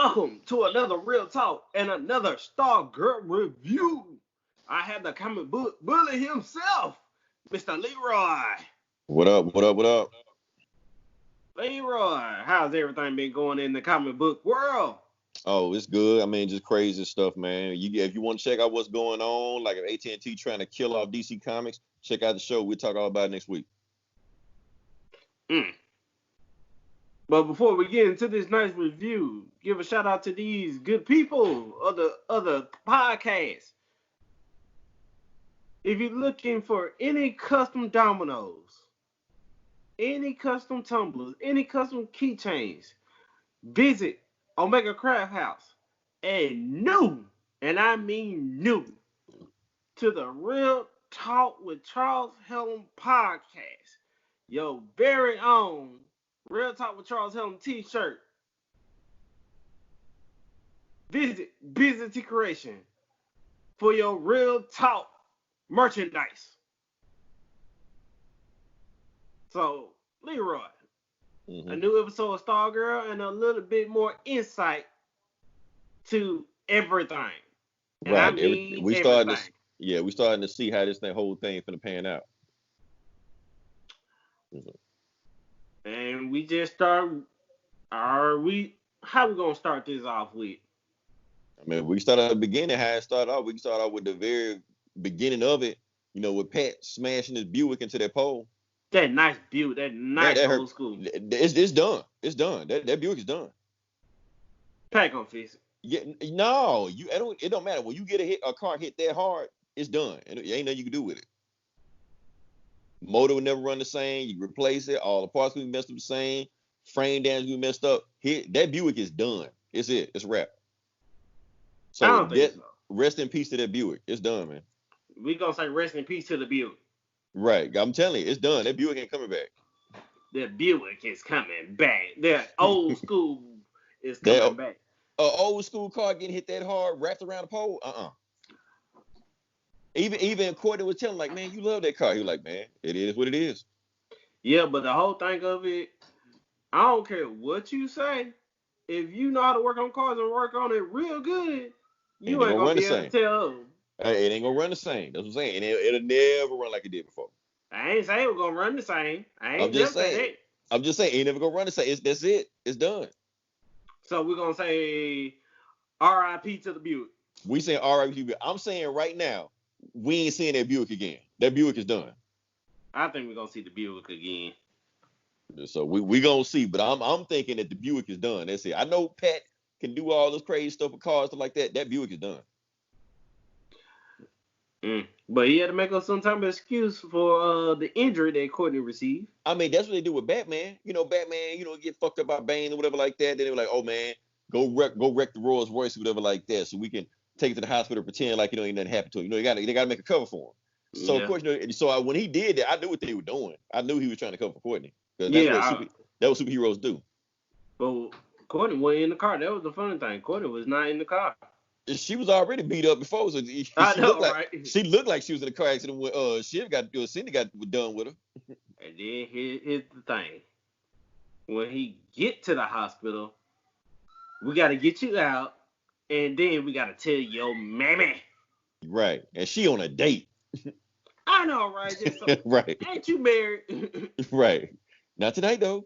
Welcome to another Real Talk and another Stargirl review. I have the comic book bully himself, Mr. Leroy. What up? What up? What up? Leroy, how's everything been going in the comic book world? Oh, it's good. I mean, just crazy stuff, man. If you want to check out what's going on, like if AT&T trying to kill off DC Comics, check out the show. We'll talk all about it next week. But before we get into this nice review, give a shout out to these good people of the other podcasts. If you're looking for any custom dominoes, any custom tumblers, any custom keychains, visit Omega Craft House. And new, and I mean new, to the Real Talk with Charles Helen podcast. Your very own Real Talk with Charles Helen t-shirt. Visit Busy Creation for your Real Talk merchandise. So, Leroy, a new episode of Stargirl and a little bit more insight to everything. And right. I mean we everything. We starting to see how this whole thing finna pan out. And we just start. How we gonna start this off with? I mean, we start at the beginning. How it started off, we can start off with the very beginning of it. You know, with Pat smashing his Buick into that pole. That nice Buick, that nice old school. It's done. It's done. That Buick is done. Pat gonna fix it. Yeah, no, it don't matter. When you get a car hit that hard, it's done. And it ain't nothing you can do with it. Motor will never run the same. You replace it. All the parts will be messed up the same. Frame damage will be messed up. That Buick is done. It's it. It's wrap. So, I don't think so. Rest in peace to that Buick. It's done, man. We gonna say rest in peace to the Buick. Right. I'm telling you, it's done. That Buick ain't coming back. That Buick is coming back. That old school is coming back. An old school car getting hit that hard, wrapped around the pole. Even Courtney was telling, like, man, you love that car. He was like, man, it is what it is. Yeah, but the whole thing of it, I don't care what you say. If you know how to work on cars and work on it real good, you ain't gonna be able to tell them. It ain't gonna run the same. That's what I'm saying. And it'll never run like it did before. I ain't saying we're gonna run the same. I'm just saying it ain't never gonna run the same. That's it. It's done. So we're gonna say R.I.P. to the Buick. We saying R.I.P. to the Buick. I'm saying right now, we ain't seeing that Buick again. That Buick is done. I think we're gonna see the Buick again. So we gonna see, but I'm thinking that the Buick is done. That's it. I know Pat can do all this crazy stuff with cars, stuff like that. That Buick is done. But he had to make up some type of excuse for the injury that Courtney received. I mean, that's what they do with Batman. You know, Batman, get fucked up by Bane or whatever like that. Then they were like, oh man, go wreck the Rolls Royce or whatever like that, so we can take it to the hospital, pretend like ain't nothing happened to him. They gotta make a cover for him. So of course, when he did that, I knew what they were doing. I knew he was trying to cover for Courtney. Because that's what superheroes do. But Courtney wasn't in the car. That was the funny thing. Courtney was not in the car. She was already beat up before, so she looked like she was in a car accident when Cindy got done with her. And then here's the thing: when he get to the hospital, we got to get you out, and then we got to tell your mammy. Right, and she on a date. I know, right? Right. Ain't you married? Right. Not tonight though.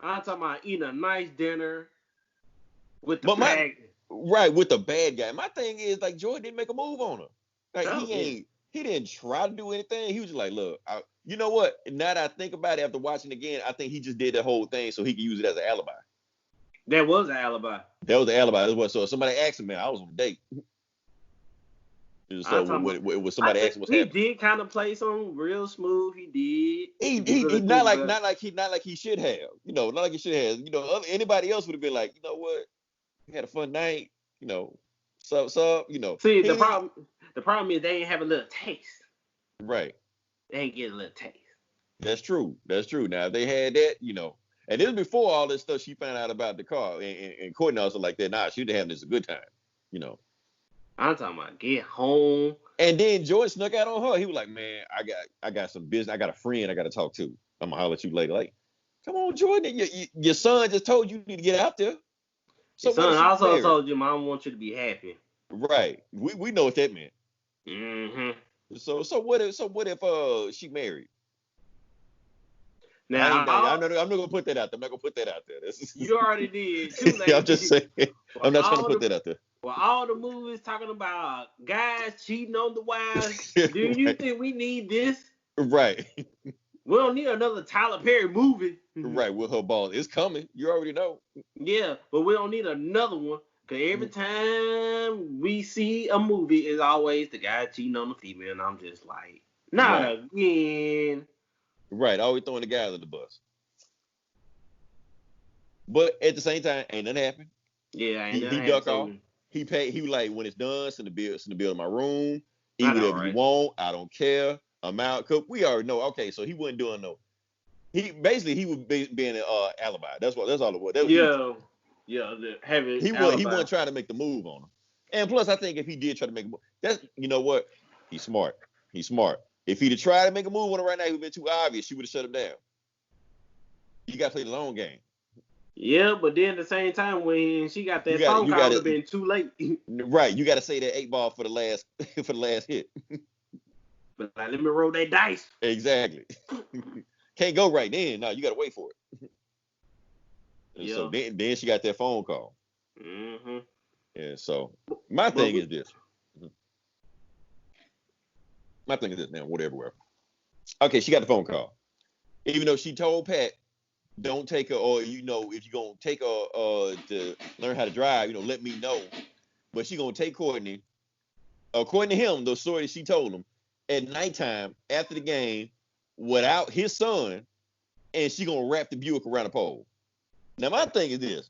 I'm talking about eating a nice dinner with the bag. Right, with the bad guy. My thing is, like, Jordan didn't make a move on her. Like, he didn't try to do anything. He was just like, look, you know what? Now that I think about it after watching again, I think he just did the whole thing so he could use it as an alibi. That was an alibi. So if somebody asked him, man, I was on a date. So when somebody asked him what's happening, he did kind of play some real smooth. He did. He not like he should have. Not like he should have. Anybody else would have been like, you know what? We had a fun night, sup. See, the problem is they ain't have a little taste. Right. They ain't get a little taste. That's true. Now, if they had that, and this was before all this stuff she found out about the car, and Courtney also like that. Nah, she'd have having this a good time, I'm talking about get home. And then George snuck out on her. He was like, man, I got some business. I got a friend I got to talk to. I'm going to holler at you later. Like, come on, Jordan. Your son just told you need to get out there. So Your what if son she was also married? told you, "Mom wants you to be happy." Right. We know what that meant. Mm-hmm. So what if she married? Now, I'm not gonna put that out there. I'm not gonna put that out there. you already did too I'm just late. saying. for I'm not trying to all put the that out there. for all the movies talking about guys cheating on the wives, do you Right. think we need this? Right. We don't need another Tyler Perry movie. Right. With her ball, it's coming. You already know. Yeah, but we don't need another one. Cause every time we see a movie, it's always the guy cheating on the female, and I'm just like, not Right. again. Right. Always throwing the guys at the bus. But at the same time, ain't nothing happened. Yeah, ain't He never had duck off. so. He paid. He was like, when it's done, send the bill in my room. Eat I know, whatever you right? want. I don't care. I'm out. Cause we already know. Okay, so he wasn't doing no. He basically he was being an alibi. That's all it was. That's what he was doing. Yeah, yeah, the heavy He alibi. wasn't trying to make the move on him. And plus, I think if he did try to make a move, that's you know what, he's smart. He's smart. If he'd have tried to make a move on her right now, it would have been too obvious. She would have shut him down. You got to play the long game. Yeah, but then at the same time, when she got that phone You call, it got would have to been too late. right. You got to say that 8 ball for the last for the last hit. But like, let me roll that dice. Exactly. Can't go right then. No, you got to wait for it. And so Yeah. then she got that phone call. Mm-hmm. And so my But thing is this. My thing is this now, whatever. Okay, she got the phone call. Even though she told Pat, don't take her, or if you're gonna take her to learn how to drive, let me know. But she gonna take Courtney. According to him, the story she told him, at nighttime after the game, without his son, and she gonna wrap the Buick around a pole. Now my thing is this: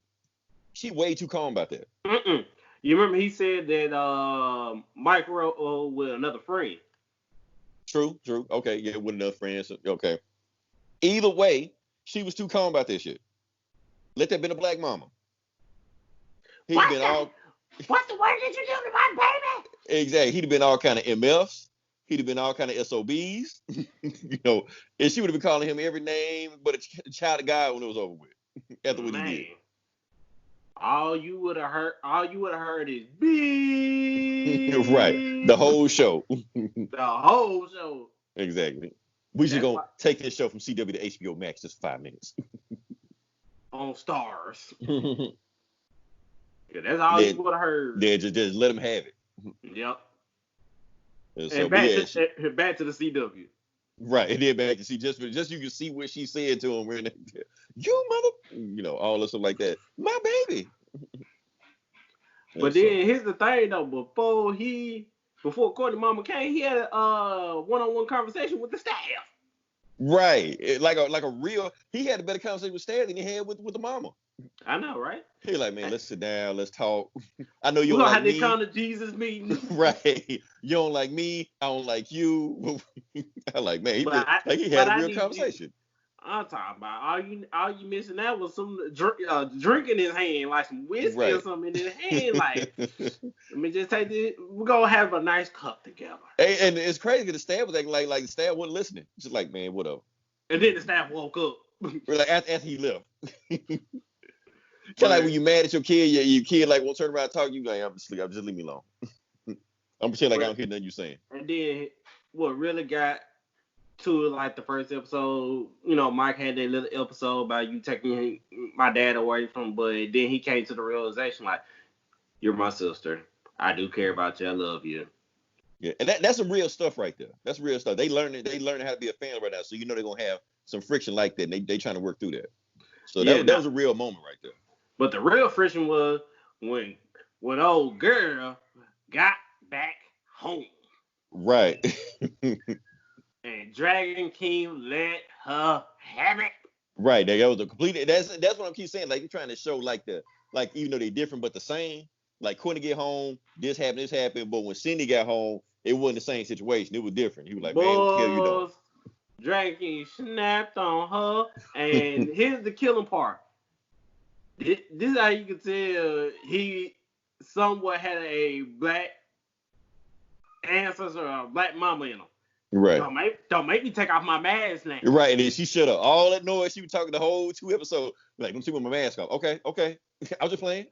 she way too calm about that. mm-mm. You remember he said that Mike wrote with another friend. True. Okay, yeah, with enough friends. Okay. Either way, she was too calm about this shit. Let that been a black mama. He'd have What been the? all What the word did you do to my baby? exactly. He'd have been all kind of MFs. He'd have been all kind of SOBs. And she would have been calling him every name but a child of God when it was over with. After what he Man, did. all you would have heard is Right. The beep. whole show. The whole show. Exactly. We just That's gonna why take this show from CW to HBO Max just for 5 minutes. on stars. then, Yeah, that's all you would have heard. then just let him have it. Yep. And so, And but back yeah, to the CW. right. And then back to see just you can see what she said to him. Right there. You mother, all this stuff like that. My baby. But And so, then here's the thing though, before Courtney Mama came, he had a one-on-one conversation with the staff. right, like a real. He had a better conversation with Stan than he had with the mama. I know, right? He like, man, let's sit down, let's talk. I know you We're don't gonna like have this me, kind of Jesus meeting. right? You don't like me, I don't like you. I like, man, he But just I like he had but a I real need you. conversation. I'm talking about all you missing out was some drink in his hand, like some whiskey or Right. something in his hand. Like, let me just take this. We're gonna have a nice cup together. And it's crazy because the staff was acting like the staff wasn't listening. Just like, man, whatever. And then the staff woke up. We're like after he left. Kind of like But when you mad at your kid, your kid like won't turn around and talk to you, like I'm asleep. Just leave me alone. I'm pretending like I don't hear nothing you saying. and then what really got to like the first episode, Mike had that little episode about you taking my dad away from, but then he came to the realization like, you're my sister. I do care about you. I love you. Yeah, and that's some real stuff right there. That's real stuff. They learning how to be a fan right now, so they're gonna have some friction like that. And they trying to work through that. So Yeah, that was a real moment right there. but the real friction was when old girl got back home. Right. And Dragon King let her have it. Right. That was a complete. That's what I keep saying. Like you're trying to show like even though they're different but the same. Like Courtney get home, this happened, but when Cindy got home, it wasn't the same situation. It was different. He was like, man, what the hell you doing? Boys, Dragon King snapped on her, and here's the killing part. This is how you can tell he somewhat had a black ancestor or a black mama in him. Right. Don't make me take off my mask now. Right. And then she shut up. All that noise she was talking the whole 2 episodes. Like, don't see with my mask off. Okay. I was just playing.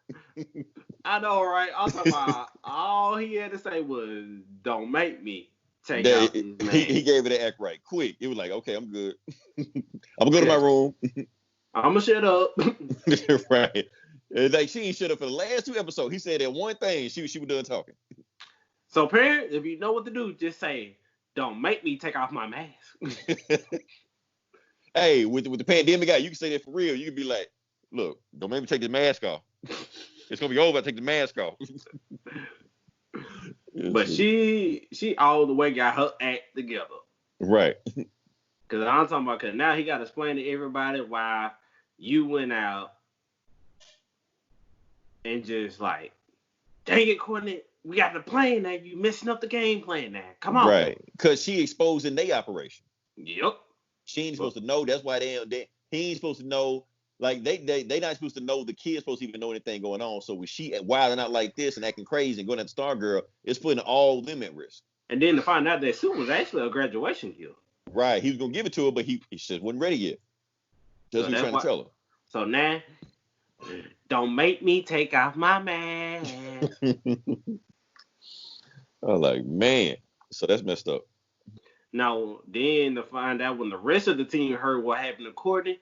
I know, right? I'm talking about all he had to say was, "Don't make me take off his mask." He gave it an act right quick. It was like, okay, I'm good. I'm gonna go to my room. I'm gonna shut up. Right. Like she ain't shut up for the last 2 episodes. He said that one thing. She was done talking. So, parents, if you know what to do, just say, "Don't make me take off my mask." Hey, with the pandemic out, you can say that for real. You can be like, look, don't make me take the mask off. It's gonna be over. I take the mask off. But she all the way got her act together. Right. Cause I'm talking about, cause now he got to explain to everybody why you went out and just like, dang it, Courtney, we got the plane now. You messing up the game plan now. Come on. Right. Cause she exposing their operation. Yep. She ain't supposed to know. That's why he ain't supposed to know. Like they not supposed to know. The kid's supposed to even know anything going on. So when she wilding out like this and acting crazy and going at the Stargirl, it's putting all of them at risk. And then to find out that suit was actually a graduation gift. Right. He was gonna give it to her, but he just wasn't ready yet. That's what he was trying to tell her. So now, don't make me take off my mask. I'm like, man. So that's messed up. Now, then to find out when the rest of the team heard what happened to Courtney,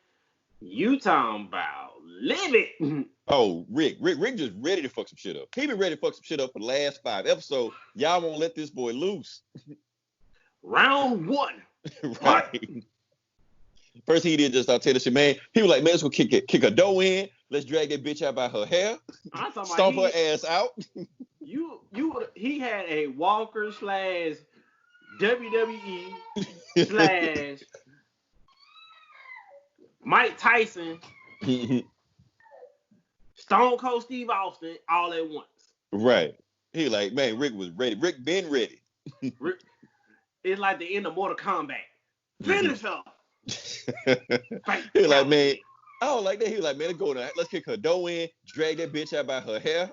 you talking about live it. Oh, Rick just ready to fuck some shit up. He been ready to fuck some shit up for the last 5 episodes. Y'all won't let this boy loose. Round 1. Right. First he did just start telling shit, man. He was like, man, let's go kick a dough in. Let's drag that bitch out by her hair. Stomp her ass out. He had a Walker / WWE / Mike Tyson, Stone Cold Steve Austin all at once. Right. He like, man, Rick was ready. Rick been ready. It's like the end of Mortal Kombat. Finish her. He like, man, I don't like that. He was like, man, let's go now. Let's kick her dough in, drag that bitch out by her hair.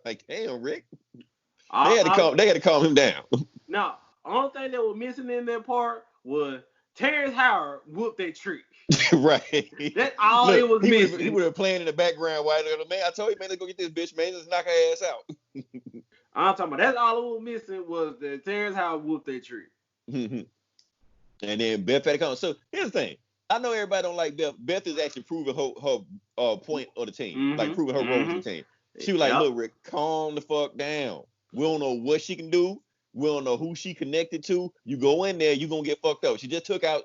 Like, damn, Rick. They had to calm him down. No, only thing that was missing in that part was Terrence Howard whooped that tree. Right. That's all it was missing. He would have playing in the background while man, I told you, man, let's go get this bitch, man. Let's knock her ass out. I'm talking about that's all it was missing was that Terrence Howard whooped that tree. And then Beth had to come. So here's the thing. I know everybody don't like Beth. Beth is actually proving her point of the team. Like proving her role to the team. She was like, look, Rick, calm the fuck down. We don't know what she can do. We don't know who she connected to. You go in there, you're gonna get fucked up. She just took out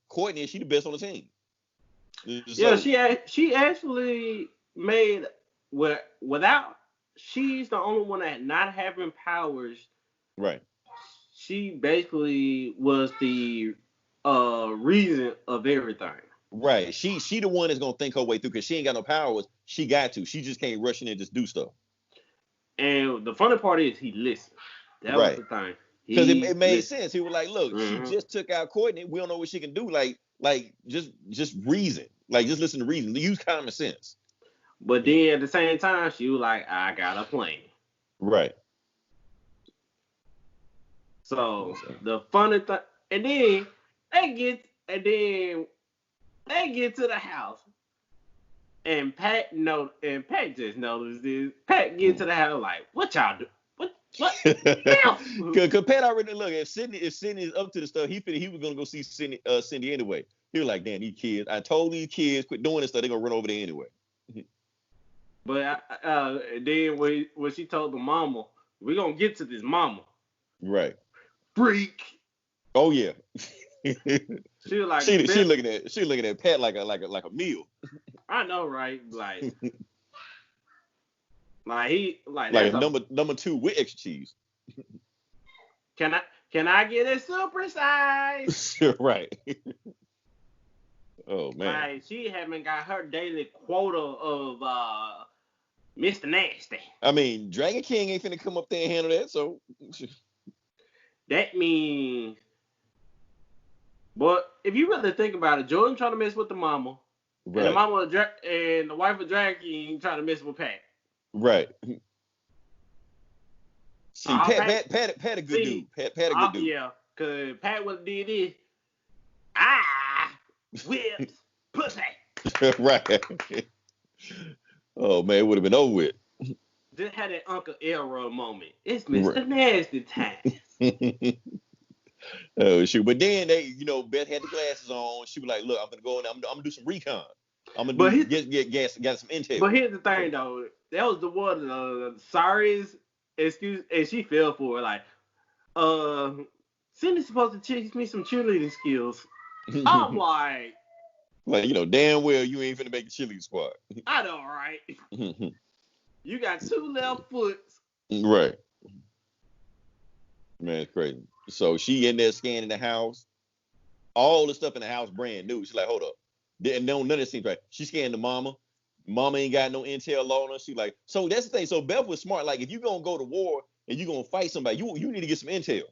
Courtney, and she the best on the team. So, yeah, she actually made without. She's the only one that not having powers. Right. She basically was the reason of everything. Right. She the one that's gonna think her way through because she ain't got no powers. She got to. She just can't rush in and just do stuff. And the funny part is he listened. That was the thing. Because it made sense. He was like, look, she just took out Courtney. We don't know what she can do. Like just reason. Like just listen to reason. Use common sense. But then at the same time, she was like, I got a plan. Right. So the funny thing, and then they get to the house, and Pat just noticed this. Pat get to the house like, what y'all do? What? Because Pat already look. If Sydney is up to the stuff, he was gonna go see Cindy anyway. He was like, damn, these kids. I told these kids quit doing this stuff. They're gonna run over there anyway. But then when she told the mama, we're gonna get to this mama. Right. Freak. Oh yeah. She was like she looking at Pat like a meal. I know, right? Like number 2 with extra cheese. Can I get a super size? Right. Oh man. Like she haven't got her daily quota of Mr. Nasty. I mean, Dragon King ain't finna come up there and handle that, so that means, but if you really think about it, Jordan trying to mess with the mama, right. And the mama and the wife of Dragon King trying to mess with Pat. Right. See, Pat a good dude. Pat a good dude. Yeah. Cause Pat would have did this. Whips, pussy. Right. Oh man, it would have been over with. Just had that Uncle Elroy moment. It's Right. Mr. Nasty time. Oh shoot! But then they, Beth had the glasses on. She was like, "Look, I'm gonna go in. I'm gonna do some recon. I'm gonna But do his, get some intel." but here's the thing though. That was the one sorriest excuse, and she fell for it. Like, Cindy's supposed to teach me some cheerleading skills. I'm like, damn well you ain't finna make the cheerleading squad. I know, right? You got 2 left foots. Right. Man, it's crazy. So she in there scanning the house. All the stuff in the house brand new. She's like, hold up. None of this seems right. She scanned the mama. Mama ain't got no intel on her. She like, so that's the thing. So Beth was smart. Like, if you gonna go to war and you gonna fight somebody, you need to get some intel.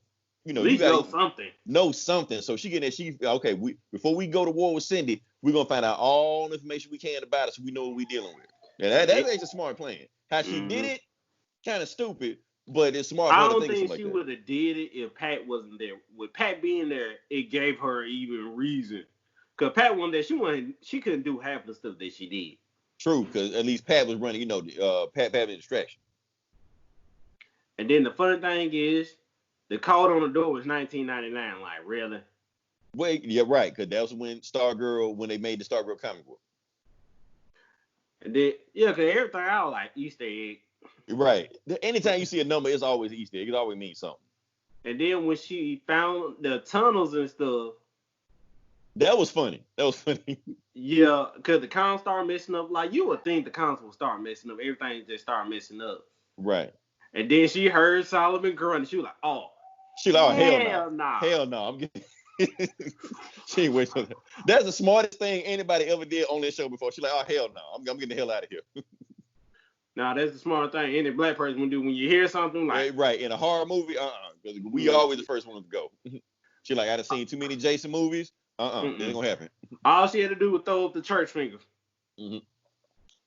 At least you gotta know something. know something. So she getting there. Okay, before we go to war with Cindy, we're gonna find out all the information we can about it, so we know what we're dealing with. And that makes a smart plan. How she did it, kind of stupid, but it's smart. I don't think she would have did it if Pat wasn't there. With Pat being there, it gave her even reason. Cause Pat wasn't there, she couldn't do half the stuff that she did. True, because at least Pat was running. Pat had a distraction. And then the funny thing is, the code on the door was 1999. Like, really? Wait, yeah, right. Because that was when they made the Stargirl comic book. And then, because everything I was like Easter egg. Right. Anytime you see a number, it's always Easter egg. It always means something. And then when she found the tunnels and stuff. That was funny. Yeah, because the cons started messing up. Like, you would think the cons would start messing up. Everything just started messing up. Right. And then she heard Solomon grunt. She was like, oh. She like, hell no. Hell no. I'm getting... She ain't wait for that. That's the smartest thing anybody ever did on this show before. She like, oh, hell no. I'm getting the hell out of here. Nah, that's the smart thing any black person would do when you hear something like... Right. In a horror movie, because we always the first ones to go. She like, I done seen too many Jason movies. That ain't gonna happen. All she had to do was throw up the church finger.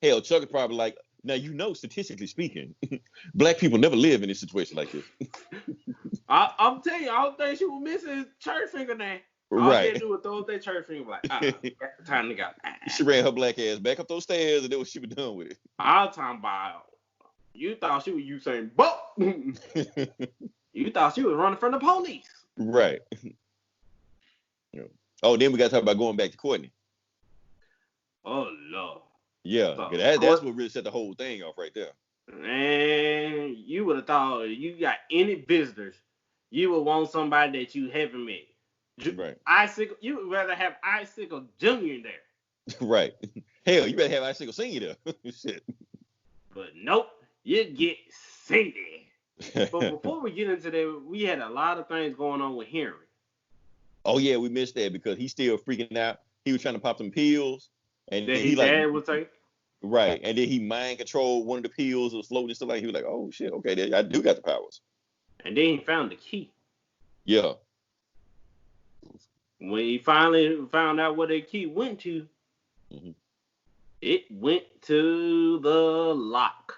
Hell, Chuck is probably like, now statistically speaking, black people never live in a situation like this. I'm telling you, I don't think she was missing church finger now. All she had to do was throw up that church finger like, time to go. She ran her black ass back up those stairs and then she was done with it. I'm talking about, you thought she was Usain Bolt. You thought she was running from the police. Right. Oh, then we got to talk about going back to Courtney. Oh, Lord. Yeah, that's what really set the whole thing off right there. Man, you would have thought if you got any visitors, you would want somebody that you haven't met. Right. Icicle, you would rather have Icicle Jr. there. Right. Hell, you better have Icicle Senior there. Shit. But nope, you get Cindy. But before we get into that, we had a lot of things going on with Henry. Oh yeah, we missed that because he's still freaking out. He was trying to pop some pills, and that his dad would take. Right, and then he mind controlled one of the pills that was floating and stuff like. He was like, "Oh shit, okay, I do got the powers." And then he found the key. Yeah. When he finally found out where the key went to, it went to the lock,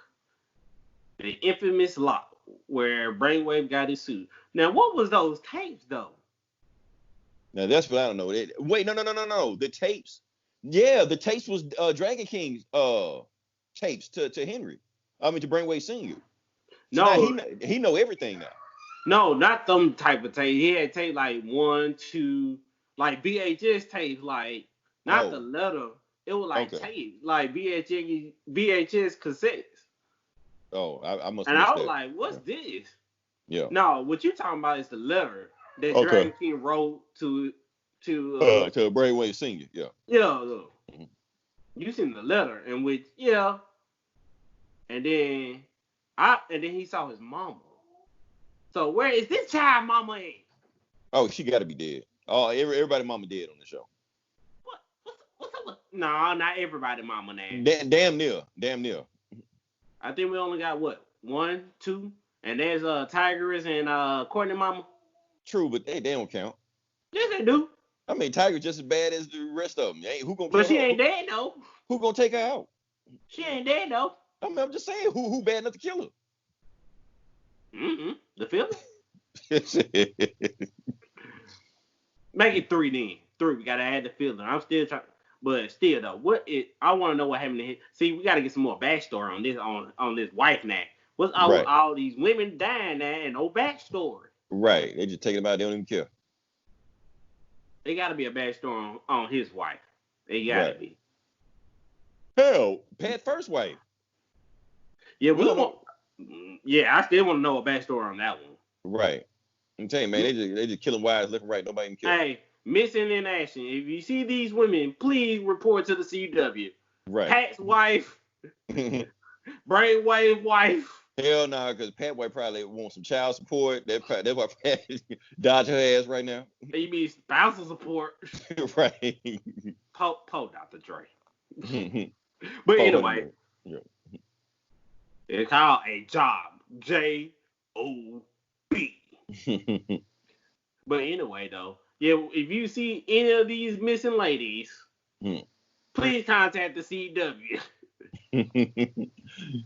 the infamous lock where Brainwave got his suit. Now, what was those tapes though? Now that's what I don't know. Wait, no. The tapes. Yeah, the tapes was Dragon King's tapes to Henry. I mean to Brainwave Senior. So no, he know everything now. No, not them type of tape. He had tape like 1, 2, like VHS tapes, like not the letter. It was like tape, like VHS cassettes. Oh, I must. And I was like, "What's this?" Yeah. No, what you talking about is the letter that Dragon King wrote to Brainwave Senior. Yeah. Yeah. You seen the letter in which and then he saw his mama. So where is this child mama at? Oh, she got to be dead. Oh, everybody mama dead on the show. What's up with? No, not everybody mama now. Damn near. I think we only got 1, 2, and there's Tigress and Courtney mama. True, but they don't count. Yes, they do. I mean, Tiger's just as bad as the rest of them. Who gonna? But she ain't dead though. Who gonna take her out? She ain't dead though. I mean, I'm just saying, who bad enough to kill her? The film. Make it 3 then. 3. We gotta add the feeling. I'm still trying, but still though, I want to know what happened to him. See, we gotta get some more backstory on this wife now. What's Right. all these women dying now and no backstory? Right. They just take him out. They don't even care. There gotta be a backstory on his wife. They gotta Right. be. Hell, Pat first wife. Yeah, We we don't want. know. Yeah, I still want to know a backstory on that one. Right. I'm telling you, man, they just killing wives left and right. Nobody even care. Hey, missing in action. If you see these women, please report to the CW. Right. Pat's wife, brainwave wife. Hell no, because Pat White probably wants some child support. That's why Pat dodge her ass right now. You mean spousal support? Right. Po Dr. Dre. But anyway, Yeah. it's called a job. JOB. But anyway, though, yeah, if you see any of these missing ladies, please contact the CW.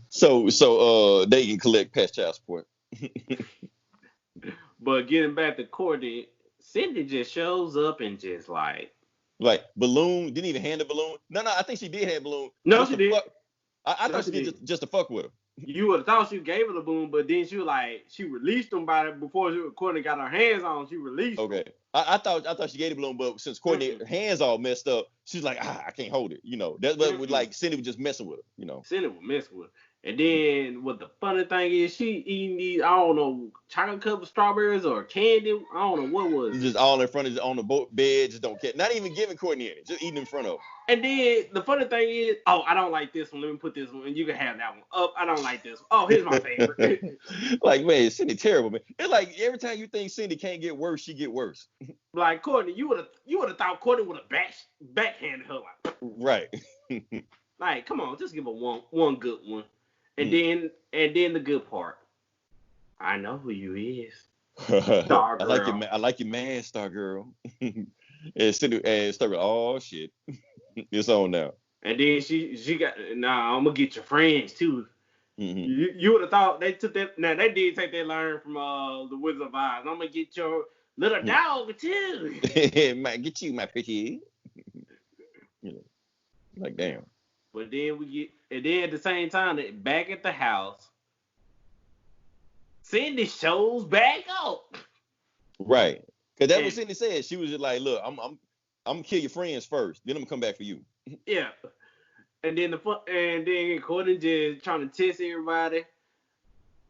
so they can collect past child support. But getting back to Courtney, Cindy just shows up and just like Balloon didn't even hand the balloon. No, I think she did have balloon. no, Just she to did. fuck. I No, thought she she did just to fuck with her. You would have thought she gave her the balloon, but then she released them before Courtney got her hands on. She released them. Okay. I thought she gave the balloon, but since Courtney her hands all messed up, she's like, I can't hold it. That's what like Cindy was just messing with her. Cindy would mess with her. And then what the funny thing is, she eating these, I don't know, chocolate covered strawberries or candy. I don't know what was it. Just all in front of on the bed, just don't care. Not even giving Courtney any, just eating in front of her. And then the funny thing is, I don't like this one. Let me put this one, and you can have that one. I don't like this one. Oh, here's my favorite. Like, man, Cindy terrible, man. It's like every time you think Cindy can't get worse, she get worse. Like Courtney, you would have thought Courtney would have backhanded her like. Right. Like, come on, just give her one good one. And then the good part. I know who you is. Stargirl. I like your man, Stargirl. And Stargirl, oh shit. It's on now. And then she got I'm gonna get your friends too. Mm-hmm. You would have thought they took that. Now they did take that line from the Wizard of Oz. I'm gonna get your little dog too. Might get you, my pretty. Like damn. But then at the same time, back at the house, Cindy shows back up. Right, because that's what Cindy said. She was just like, "Look, I'm gonna kill your friends first, then I'm gonna come back for you." Yeah, and then Courtney just trying to test everybody.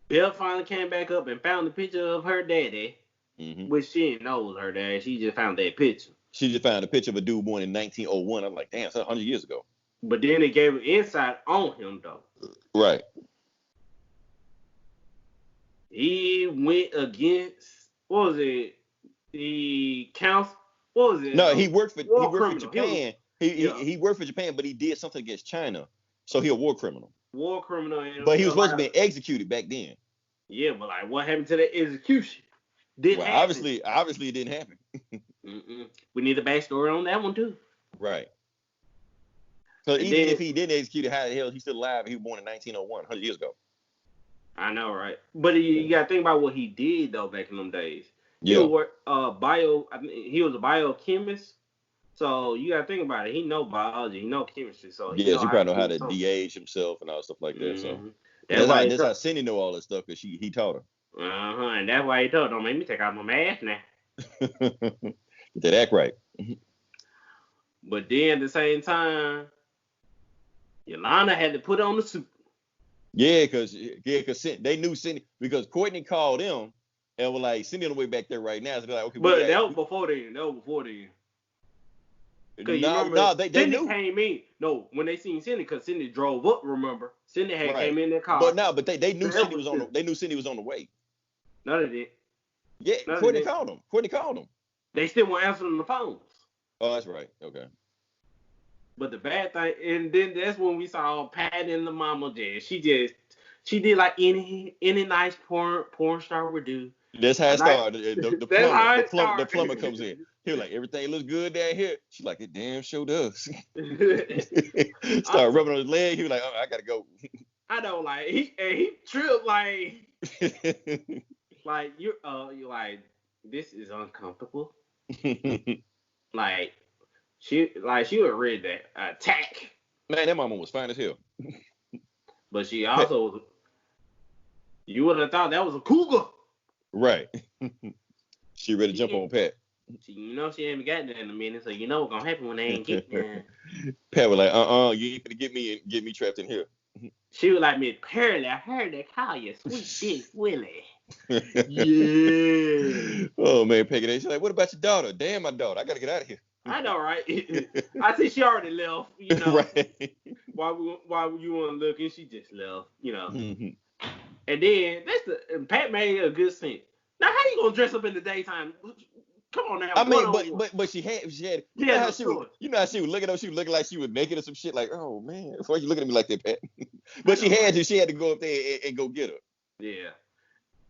Belle finally came back up and found the picture of her daddy, which she didn't know was her dad. She just found that picture. She just found a picture of a dude born in 1901. I'm like, damn, that's 100 years ago. But then they gave her insight on him, though. Right. He went against, what was it? The council, what was it? No, he worked for Japan. He worked for Japan, but he did something against China. So he a war criminal. War criminal. But he was supposed to be executed back then. Yeah, but like, what happened to that execution? Obviously it didn't happen. We need a backstory on that one, too. Right. So even if he didn't execute it, how the hell is he still alive? He was born in 1901, 100 years ago. I know, right? But you got to think about what he did, though, back in them days. Yeah. He was a biochemist. So you got to think about it. He know biology. He know chemistry. So he probably know how to de-age himself and all stuff like that. So that's how Cindy know all that stuff, because he taught her. And that's why he told her, don't make me take out my mask now. Get that act right. But then at the same time, Yolanda had to put on the suit. Yeah, because they knew Cindy, because Courtney called them and was like, Cindy on the way back there right now. So they're like, okay. But that was before then. They knew. Came in. No, when they seen Cindy, because Cindy drove up. Remember, Cindy came in their car. But they knew Cindy was on. They knew Cindy was on the way. No, they didn't. Yeah, Courtney called them. They still weren't answering the phones. Oh, that's right. Okay. But the bad thing, and then that's when we saw Pat and the mama jazz. She did like any nice porn star would do. That's how it started. The plumber comes in. He was like, everything looks good down here. She's like, it damn sure does. Start rubbing on his leg. He was like, oh, I gotta go. I know, like he tripped like like you're like, this is uncomfortable. Like she was ready to attack, Man, that mama was fine as hell. but she also you would have thought that was a cougar. Right. She ready to jump on Pat. She ain't got there in a minute, so you know what's gonna happen when they ain't get there. Pat was like, you ain't gonna get me trapped in here. She was like, Miss Pearly, I heard they call you Sweet Dick Willie. Yeah. Oh man, Peggy, she's like, what about your daughter? Damn, my daughter, I gotta get out of here. I know, right? I see she already left, Right. While you want to look, and she just left, And then Pat made a good sense. Now, how you gonna dress up in the daytime? Come on now. I mean, but she had you know how she was looking up, she was looking like she was naked or some shit, like, oh man, why you looking at me like that, Pat? But she had to go up there and go get her. Yeah.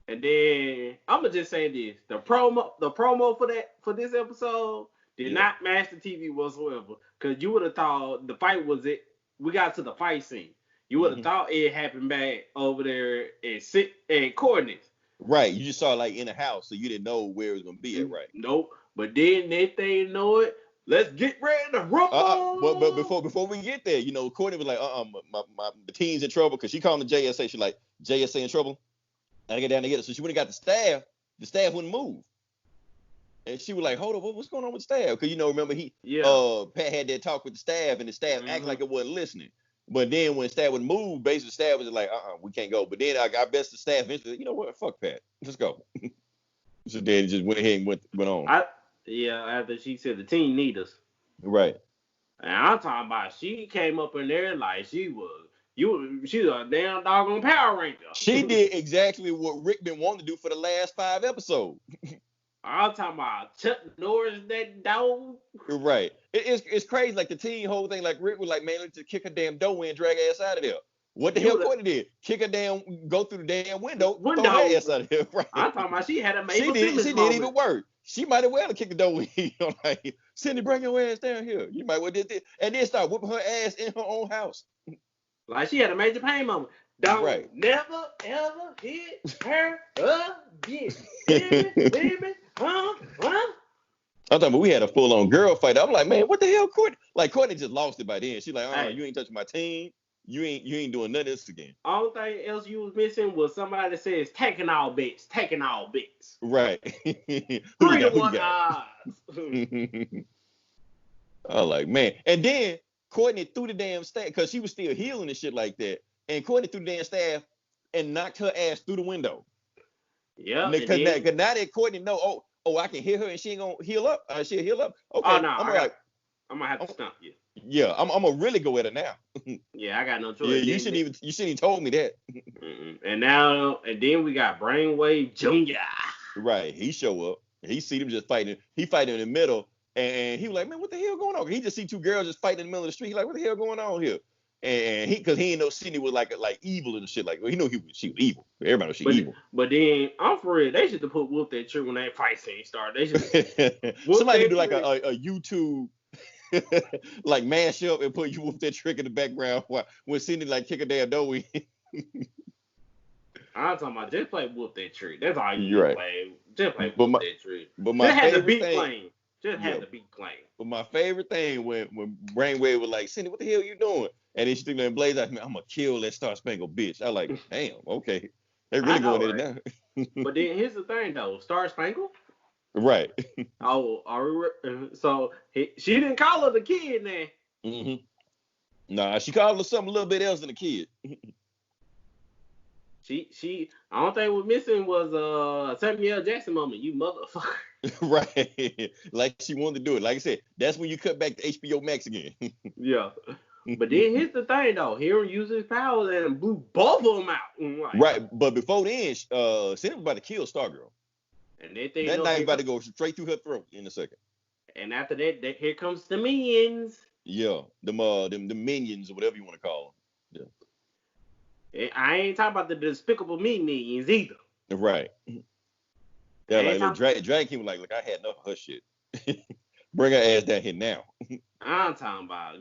And then I'm gonna just say this: the promo for this episode did not match the TV whatsoever. Cause you would have thought the fight was it. We got to the fight scene. You would have thought it happened back over there at Coordinates. Right. You just saw like in the house, so you didn't know where it was gonna be at, right? Nope. But then next thing you know it, let's get ready to rumble. But before we get there, Courtney was like, the team's in trouble, because she called the JSA. She's like, JSA in trouble. I gotta get down to get it. So she went and got the staff. The staff wouldn't move. And she was like, hold up, what's going on with the staff? Because, remember, Pat had that talk with the staff, and the staff acted like it wasn't listening. But then when staff would move, basically the staff was like, we can't go. But then I bet the staff eventually, you know what, fuck Pat, let's go. So then just went ahead and went on. After she said the team need us. Right. And I'm talking about she came up in there like she's a damn doggone Power Ranger. She did exactly what Rick been wanting to do for the last 5 episodes. I'm talking about Chuck Norris, that dog. Right. It's crazy. Like the team whole thing, like Rick was like, man, let's just kick her damn door in, drag her ass out of there. What the hell Courtney did? Kick her down, go through the damn window. Throw her ass out of there. Right. I'm talking about she had a Mabel She did even worse. She might have well have kicked the door in. Like, Cindy, bring your ass down here. You might well did this. And then start whooping her ass in her own house. Like she had a major pain moment. Don't never ever hit her again. Baby. Huh? I'm talking about we had a full-on girl fight. I'm like, man, what the hell, Courtney? Like, Courtney just lost it by then. She's like, you ain't touching my team. You ain't doing none of this again. All thing else you was missing was somebody that says taking all bets. Right. 3-1 odds. I was like, man. And then Courtney threw the damn staff, because she was still healing and shit like that. And Courtney threw the damn staff and knocked her ass through the window. Yeah. Because now that Courtney know, I can hear her and she ain't gonna heal up. She'll heal up. Okay. Oh no, I'm gonna have to stump you. Yeah, I'm gonna really go at her now. Yeah, I got no choice. Yeah, you shouldn't even told me that. And then we got Brainwave Jr. Right, he show up. He see them just fighting. He fighting in the middle, and he was like, man, what the hell going on? He just see 2 girls just fighting in the middle of the street. He like, what the hell going on here? And because he didn't know Sydney was like evil and shit. Like, well, he knew she was evil. Everybody knows she evil. But then I'm for real. They should have put Whoop That Trick when that fight scene started. They should somebody do like a YouTube like mash up and put you Whoop That Trick in the background when Sydney like kick a damn door in. I'm talking about just play Whoop That Trick. That's all you need to play. Just play Whoop That Trick. But my had the beat playing. Just had the beat playing. But my favorite thing when Brainwave was like, Cindy, what the hell you doing? And then she took that blaze out, man, I'm gonna kill that Star Spangled bitch. I was like, damn, okay. They really going in it now. But then here's the thing though, Star Spangled? Right. So she didn't call her the kid now. Mm-hmm. Nah, she called her something a little bit else than a kid. She I don't think what missing was a Samuel L. Jackson moment, you motherfucker. Right. Like she wanted to do it. Like I said, that's when you cut back to HBO Max again. Yeah. But then here's the thing though. Hero used his powers and blew both of them out. Like, right. But before then, Cindy was about to kill Stargirl. And that night about to go straight through her throat in a second. And after that, here comes the minions. Yeah. The minions or whatever you want to call them. Yeah. I ain't talking about the Despicable Me minions either. Right. Yeah, like Drag King was like, look, I had enough of her shit. Bring her ass down here now. I'm talking about,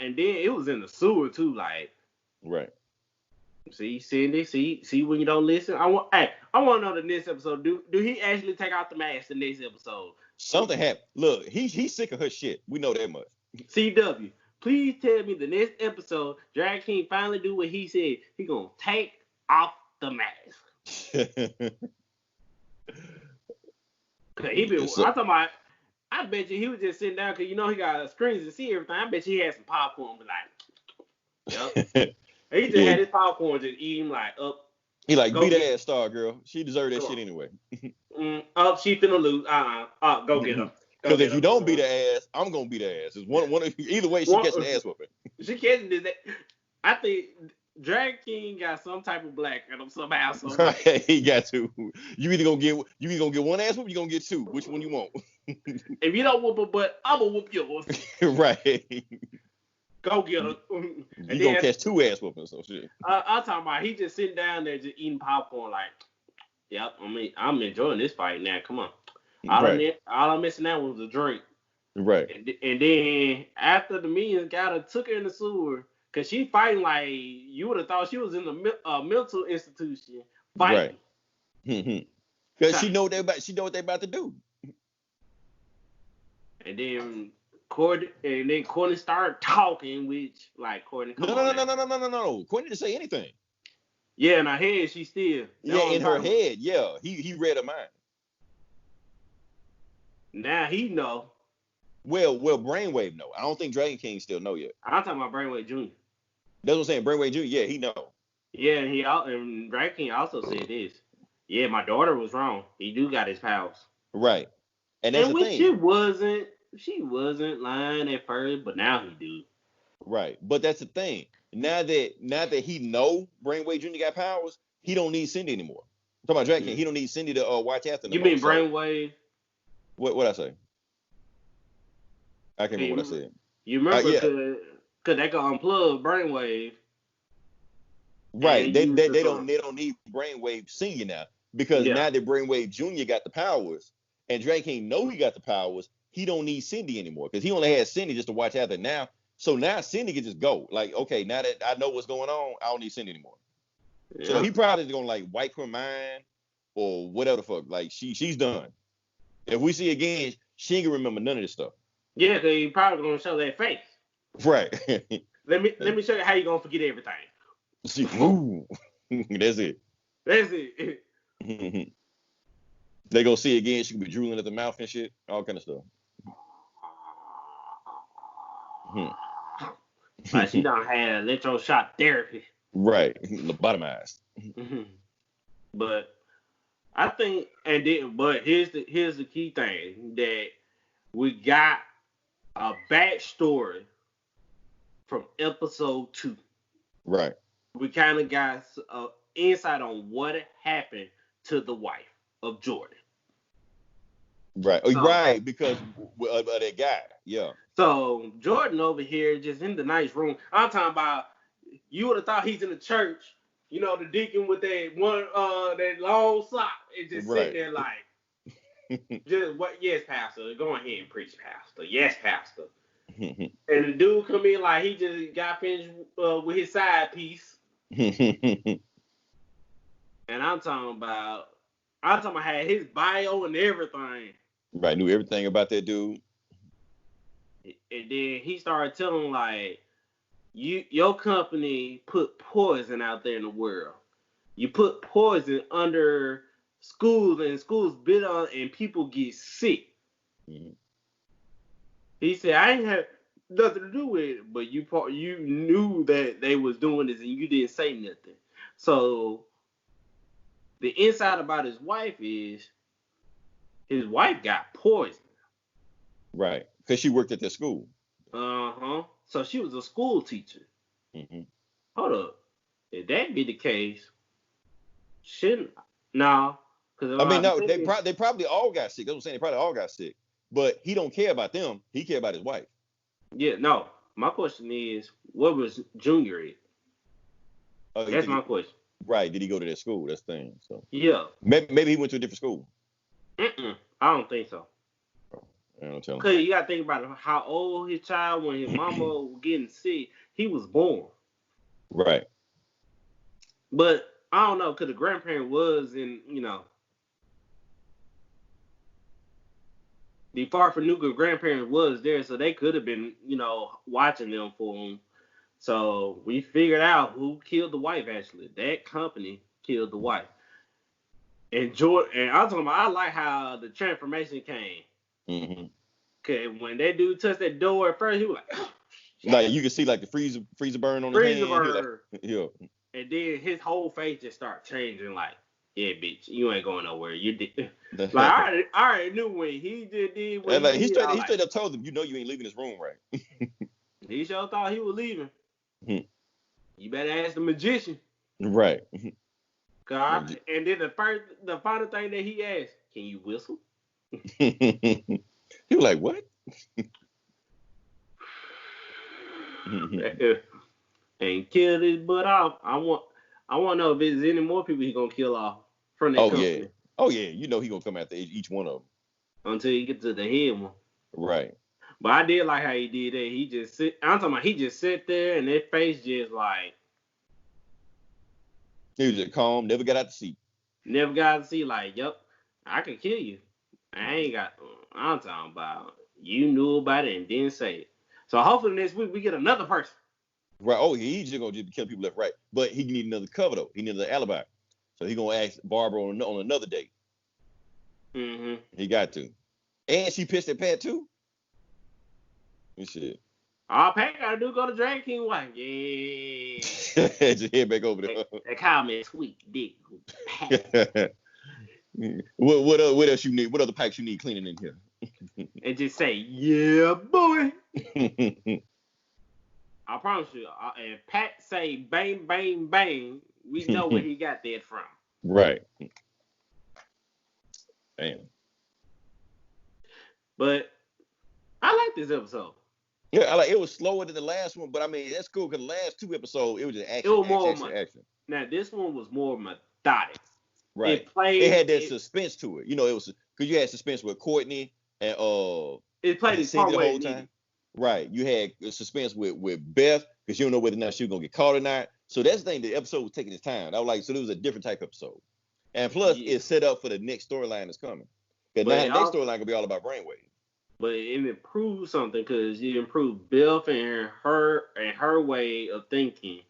and then it was in the sewer too, like. Right. See, Cindy, see when you don't listen. I want to know the next episode. Do he actually take out the mask the next episode? Something happened. Look, he's sick of her shit. We know that much. CW, please tell me the next episode, Drag King finally do what he said. He gonna take off the mask. Cause he been, So, I'm talking about, I bet you he was just sitting down because you know he got screens to see everything. I bet you he had some popcorn, but like, yep. He just had his popcorn, just eating like up. He like beat ass Stargirl. She deserved that shit anyway. Up, she finna lose. Go get her. Because if you don't beat her ass, I'm gonna beat her ass. It's one either way she catching the ass whooping. She catching that. I think Drag King got some type of black in him somehow. He got to. You either gonna get one ass whoop, you gonna get two. Which one you want? If you don't whoop her butt, I'm gonna whoop yours. Right. Go get her. You gonna catch two ass whoopings, so shit. I'm talking about he just sitting down there just eating popcorn like, yep. I mean, I'm enjoying this fight now. Come on. All I'm missing out was a drink. Right. And then after the meetings, took her in the sewer because she fighting like you would have thought she was in the mental institution fighting. Right. Because she know what they about to do. And then Courtney started talking, which like Courtney. No. Courtney didn't say anything. Yeah, in her head she still. Yeah, in her head, yeah. He read her mind. Now he know. Well, Brainwave know. I don't think Dragon King still know yet. I'm talking about Brainwave Jr. That's what I'm saying. Brainwave Jr. Yeah, he know. Yeah, and Dragon King also said this. Yeah, my daughter was wrong. He do got his powers. Right. And that's the thing. She wasn't lying at first, but now he do. Right. But that's the thing. Now that he know Brainwave Jr. got powers, he don't need Cindy anymore. I'm talking about Dragon King. He don't need Cindy to watch after him. You mean Brainwave? What I say? I can't remember what I said. You remember because they can unplug Brainwave. Right. They don't need Brainwave Senior now because now that Brainwave Junior got the powers and Dragon King know he got the powers, he don't need Cindy anymore because he only has Cindy just to watch after now. So now Cindy can just go. Like, okay, now that I know what's going on, I don't need Cindy anymore. Yeah. So he probably gonna like wipe her mind or whatever the fuck. Like she's done. If we see again, she ain't gonna remember none of this stuff. Yeah, because he probably gonna show that face. Right. Let me show you how you gonna forget everything. See, ooh. That's it. They gonna see again. She could be drooling at the mouth and shit, all kind of stuff. Like she done had electroshock therapy. Right, lobotomized. But I think, but here's the key thing that we got a backstory from episode 2. Right. We kind of got insight on what happened to the wife of Jordan. Right. Right, because of that guy. Yeah. So Jordan over here just in the nice room. I'm talking about, you would have thought he's in the church, you know, the deacon with that one that long sock and just sitting there like, just what? Yes, pastor. Go ahead and preach, pastor. Yes, pastor. And the dude come in like he just got finished with his side piece. And I'm talking about had his bio and everything. Right, knew everything about that dude. And then he started telling like, your company put poison out there in the world. You put poison under schools and schools bid on and people get sick. Mm-hmm. He said, I ain't had nothing to do with it, but you knew that they was doing this and you didn't say nothing. So the inside about his wife is his wife got poisoned. Right, because she worked at the school. Uh-huh. So she was a school teacher. Mm-hmm. Hold up. If that be the case, no. I mean, no, they probably all got sick. That's what I'm saying. They probably all got sick. But he don't care about them. He care about his wife. Yeah, no. My question is, what was Junior at? That's my question. Right. Did he go to that school? That's the thing. So yeah. Maybe he went to a different school. I don't think so. I don't tell him. Because you got to think about how old his child, when his mama was getting sick, he was born. Right. But I don't know, because the grandparent was in, the Farfignuga grandparents was there, so they could have been, watching them for him. So we figured out who killed the wife. Actually, that company killed the wife. And Jordan, and I'm talking about, I like how the transformation came. Mm-hmm. Cause when that dude touched that door at first, he was like, oh, like you can see like the freezer burn on his freezer hand. He was burn. like, yeah. And then his whole face just started changing. Like, yeah, bitch, you ain't going nowhere. You did. Like I already knew when he just did what and like, he did. He straight up told them, you know, you ain't leaving this room, right? He sure thought he was leaving. You better ask the magician. Right. God. And then the final thing that he asked, can you whistle? He was like, what? And kill this butt off. I want to know if there's any more people he gonna kill off from that company. Yeah. Oh yeah, you know he gonna come after each one of them until he gets to the head one. Right. But I did like how he did that. He just he just sit there and that face just like. He was just calm, never got out the seat. Never got to see like, yep, I could kill you. I'm talking about you knew about it and didn't say it. So hopefully next week we get another person. Right. Oh, he's just gonna kill people left, right. But he need another cover though. He needs an alibi. So he gonna ask Barbara on another date. Mm-hmm. He got to. And she pissed at Pat too. And shit. All Pat gotta do go to Drag King wife. Yeah. Just head back over there. They call me sweet dick. Pat. What else you need? What other pipes you need cleaning in here? And just say, yeah, boy. I promise you, if Pat say bang, bang, bang, we know where he got that from. Right. Damn. But I like this episode. Yeah, it was slower than the last one, but I mean that's cool because the last two episodes it was just action. It was more action. Now this one was more methodic. Right. It had that suspense to it. You know, it was because you had suspense with Courtney and it played its part the whole time. Right. You had suspense with Beth because you don't know whether or not she was gonna get caught or not. So that's the thing. The episode was taking its time. I was like, so it was a different type of episode. And plus, it's set up for the next storyline that's coming. Because now the next storyline gonna be all about brainwave. But it improved something because it improved Beth and her way of thinking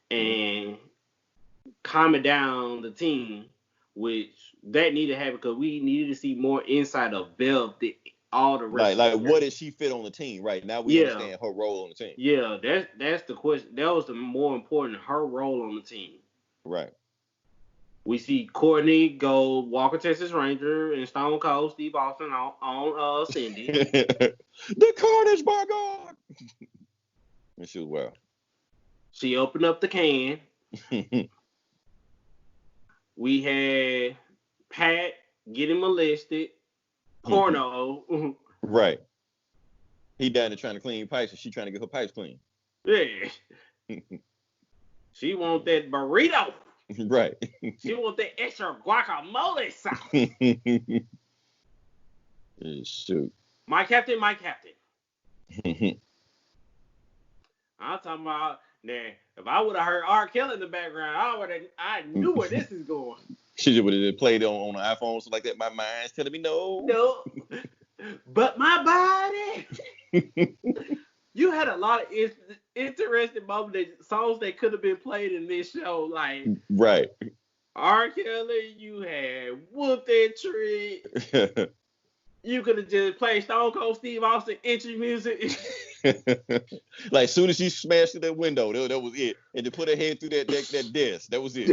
and calming down the team, which that needed to happen because we needed to see more insight of Beth. All the rest. Like what did she fit on the team? Right now we understand her role on the team. Yeah, that's the question. That was the more important, her role on the team. Right. We see Courtney go Walker Texas Ranger and Stone Cold Steve Austin on Cindy. The Carnage, by God. And she was well. She opened up the can. We had Pat getting molested. Porno. Right. He down there trying to clean pipes and she trying to get her pipes clean. Yeah. She want that burrito. Right. She want that extra guacamole sauce. Shoot. My captain. I'm talking about now. If I would have heard R. Kelly in the background, I knew where this is going. She just would have played it on an iPhone, so like that. My mind's telling me no. No. But my body. You had a lot of interesting moments, songs that could have been played in this show, like right. R. Kelly. You had Whoop That Trick. You could have just played Stone Cold Steve Austin entry music. Like as soon as she smashed through that window, that was it, and to put her head through that desk, that was it.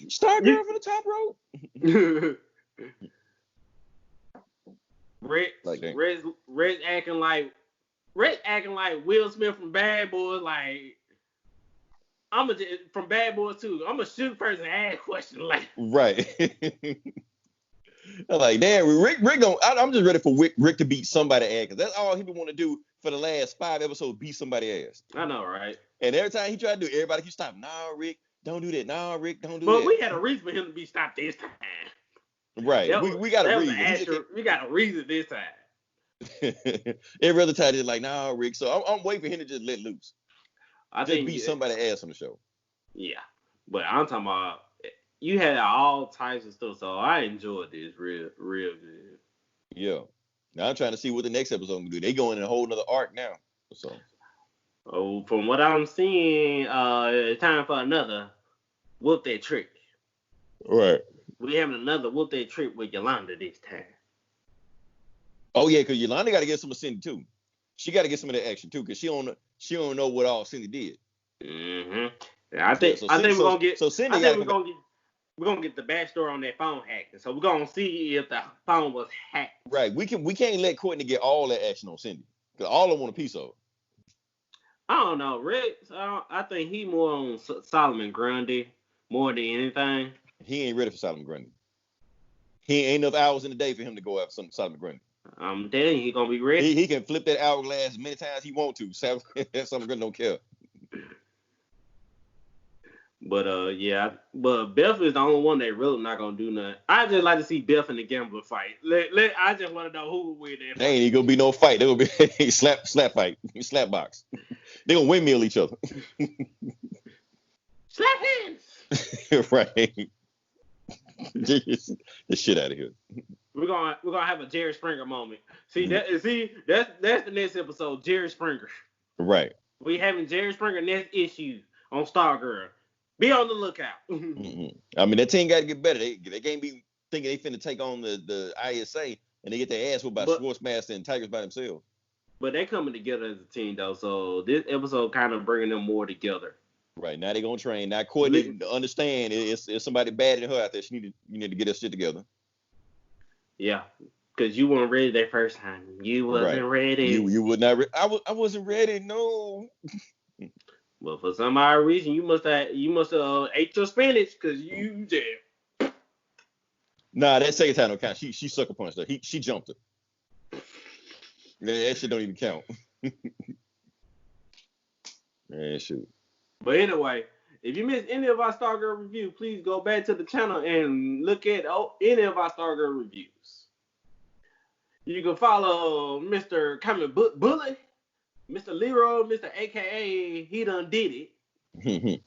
Stargirl from the top rope. Red's acting like Will Smith from Bad Boys. Like from Bad Boys too. I'm a shoot person and ask questions like. Right. I'm like, damn, Rick I'm just ready for Rick to beat somebody ass because that's all he been want to do for the last 5 episodes. Beat somebody ass. I know, right? And every time he tried to do it, everybody keeps stopping. Nah, Rick, don't do that. Nah, Rick, don't do that. But we had a reason for him to be stopped this time. Right. We got a reason. We got a reason this time. Every other time, it's like, nah, Rick. So I'm waiting for him to just let loose. I think beat somebody ass on the show. Yeah. But I'm talking about you had all types of stuff, so I enjoyed this real good. Yeah. Now I'm trying to see what the next episode gonna do. They going in a whole nother arc now. So. Oh, from what I'm seeing, it's time for another whoop that trick. Right. We having another whoop that trick with Yolanda this time. Oh yeah, because Yolanda got to get some of Cindy too. She got to get some of that action too, because she don't know what all Cindy did. I think we're gonna get. So Cindy I got think to come. we're gonna get the backstory on that phone hacking. So we're gonna see if the phone was hacked. Right. We can't let Courtney get all that action on Cindy, because all of them want a piece of it. I don't know, Rex. I think he more on Solomon Grundy more than anything. He ain't ready for Solomon Grundy. He ain't enough hours in the day for him to go after Solomon Grundy. I'm telling you, he gonna be ready. He can flip that hourglass as many times as he want to. Solomon Grundy don't care. But yeah, but Beth is the only one that really not gonna do nothing. I just like to see Beth in the gambler fight. I just want to know who will win that. There ain't gonna be no fight. There gonna be slap fight, slap box. They gonna windmill each other. Slap hands. Right. Get the shit out of here. We're gonna have a Jerry Springer moment. That's the next episode, Jerry Springer. Right. We having Jerry Springer next issue on Stargirl. Be on the lookout. I mean, that team got to get better. They can't be thinking they finna take on the ISA and they get their ass whooped by Schwartzmaster and Tigers by themselves. But they coming together as a team though, so this episode kind of bringing them more together. Right, now they gonna train. Now Courtney understand it's somebody bad in her out there. You need to get her shit together. Yeah, because you weren't ready that first time. You wasn't ready. You would not. I wasn't ready. No. Well, for some odd reason, you must have ate your spinach because you did. Nah, that second time don't count. She sucker punched her. She jumped her. That shit don't even count. Man, shoot. But anyway, if you missed any of our Stargirl review, please go back to the channel and look at any of our Stargirl reviews. You can follow Mr. Comic Book Bully, Mr. Leroy, Mr. AKA He Done Did It,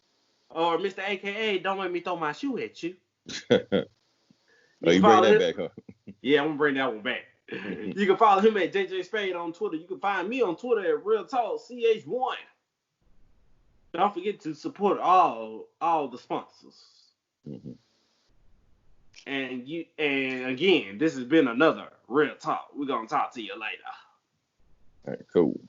or Mr. AKA Don't Make Me Throw My Shoe at You. You bring that back, huh? Yeah, I'm gonna bring that one back. You can follow him at JJ Spade on Twitter. You can find me on Twitter at Real Talk CH1. Don't forget to support all the sponsors. And again, this has been another Real Talk. We're gonna talk to you later. All right, cool.